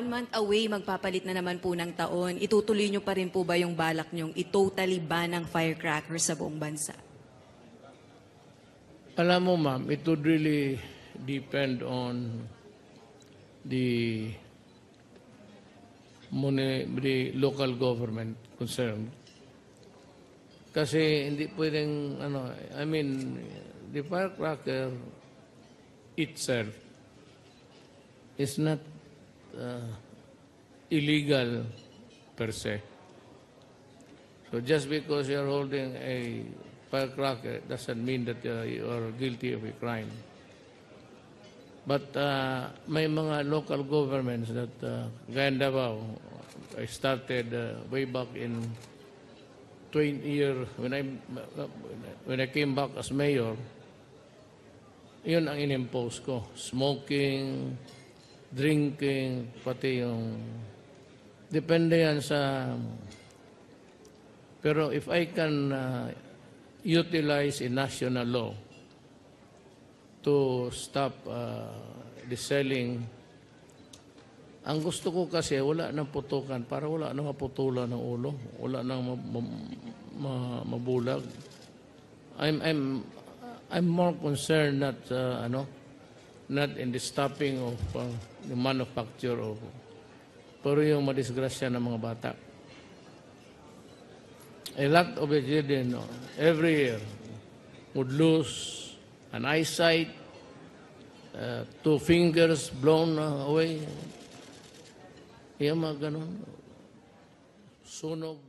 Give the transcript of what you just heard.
month away, magpapalit na naman po ng taon. Itutuloy nyo pa rin po ba yung balak nyong i-totally ban ng firecracker sa buong bansa? Alam mo, ma'am, it would really depend on the local government concerned. Kasi hindi pwedeng, I mean, the firecracker itself is not illegal per se. So just because you're holding a firecracker doesn't mean that you are guilty of a crime. But may mga local governments that gaya Davao, I started way back in 20 year when I came back as mayor. Yun ang inimpose ko. Smoking, drinking, pati yung depende yan sa pero if I can utilize a national law to stop the selling. Ang gusto ko kasi wala nang putukan para wala nang maputulan ng ulo, wala nang mabulag. I'm more concerned not in the stopping of the manufacture of pero yung madisgrasya ng mga bata. A lot of children every year would lose an eyesight, 2 fingers blown away. Yung mga ganun. Sunog.